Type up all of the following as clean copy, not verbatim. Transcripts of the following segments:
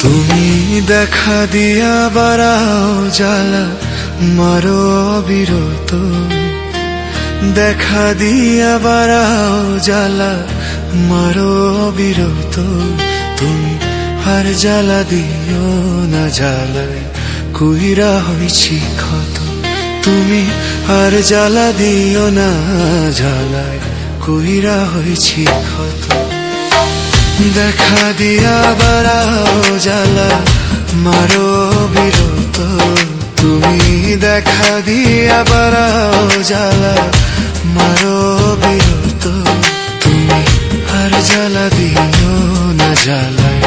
তুমি দেখা দিয়া বাড়াও জ্বালা মারো অবিরত, দেখা দিয়া বাড়াও জ্বালা মারো অবিরত। তুমি আর জ্বালা দিও না জ্বালায় কুইরা হইছি ক্ষত, তুমি আর জ্বালা দিও না জ্বালায় কুইরা হইছি ক্ষত। দেখা দিয়া বাড়াও জ্বালা মারো বিরত, তুমি দেখা দিয়া বাড়াও জ্বালা মারো বিরত। তুমি আর জ্বালা দিও না জ্বালায়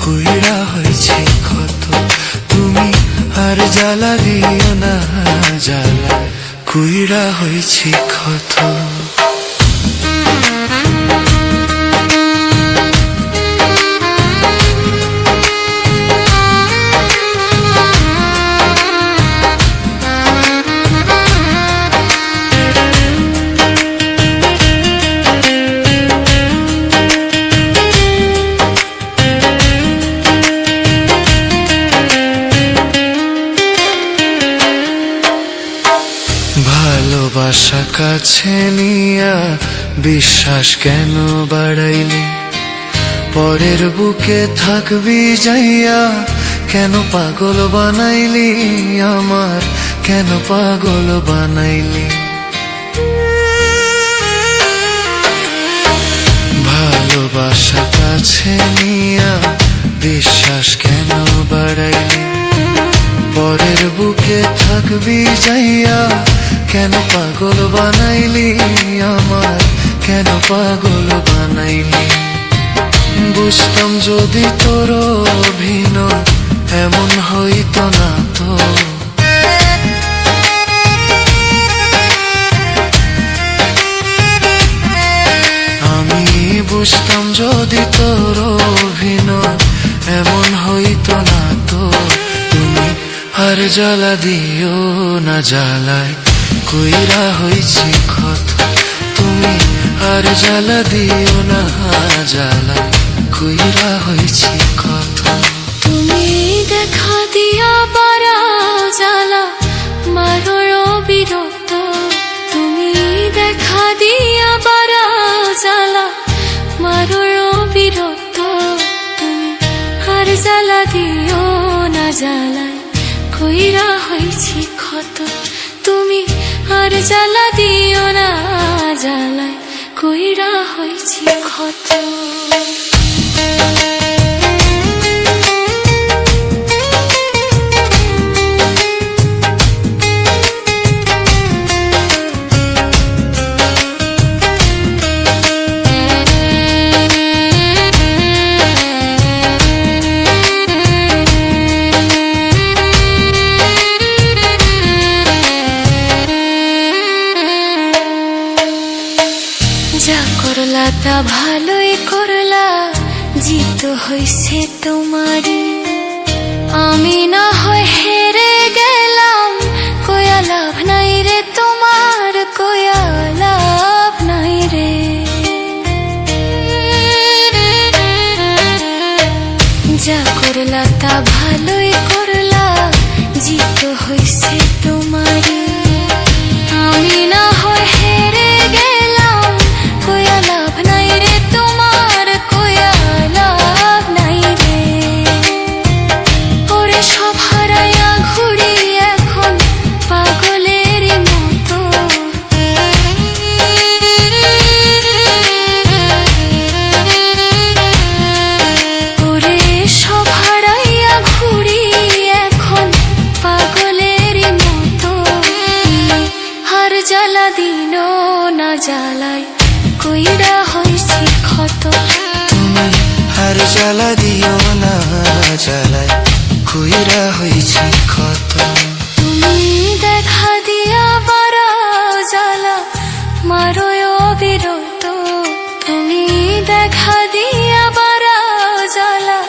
কুইরা হয়েছে ক্ষত, তুমি আর জ্বালা দিও না জ্বালায় কুইরা হয়েছে ক্ষত। ভালোবাসা কাছে নিয়া বিশ্বাস কেন বাড়াইলি, পরের বুকে থাকবি যাইয়া কেন পাগল বানাইলি আমার, কেন পাগল বানাইলি। ভালোবাসা কাছে নিয়া বিশ্বাস কেন বাড়াইলি, পরের বুকে থাকবি যাইয়া কেন পাগল বানাইলি আমার, কেন পাগল বানাইলি। বুঝতাম যদি তোর অভিনয় এমন হইতো না তো, আমি বুঝতাম যদি তোর অভিনয় এমন হইতো না তো। তুমি আর জ্বালা দিও না জ্বালায় কুইরা হইছি ক্ষত, তুমি আর জ্বালা দিও না জ্বালায় কুইরা হইছি ক্ষত। তুমি দেখা দিয়া বাড়াও জ্বালা মারো অবিরত, তুমি দেখা দিয়া বাড়াও জ্বালা মারো অবিরত। তুমি আর জ্বালা দিও না জ্বালায় কুইরা হইছি ক্ষত, তুমি আর জ্বালা দিও না জ্বালায় কুইরা হইছি ক্ষত। যা করলা তা ভালোই করলা, জিত হইছে তোমারই, আমি না হয় হেরে গেলাম, কয়া লাভ নাই রে তোমার, কয়া লাভ নাই রে। যা করলা তা ভালোই করলা, জিত হইছে তোমারই, আমি না হয় হেরে গেলাম, কয়া লাভ নাই রে তোমার, কয়া লাভ নাই রে। ওরে সব হারাইয়া ঘুরি এখন পাগলের মতো, ওরে সব হারাইয়া ঘুরি এখন পাগলের মতো। আর জ্বালা দিন না জ্বালায় কুইরা হইছি ক্ষত, তুমি আর জ্বালা দিও না জ্বালায় কুইরা হইছি ক্ষত। তুমি দেখা দিয়া বাড়াও জ্বালা মারো অবিরত, তুমি দেখা দিয়া বাড়াও জ্বালা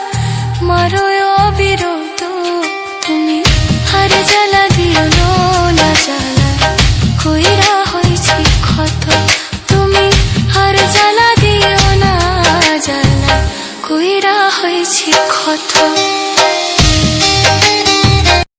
মারো অবিরত। তুমি আর জ্বালা দিও না জ্বালায় কুইরা হইছি ক্ষত, তুমি আর জ্বালা দিও না জ্বালায় কুইরা হইছি ক্ষত।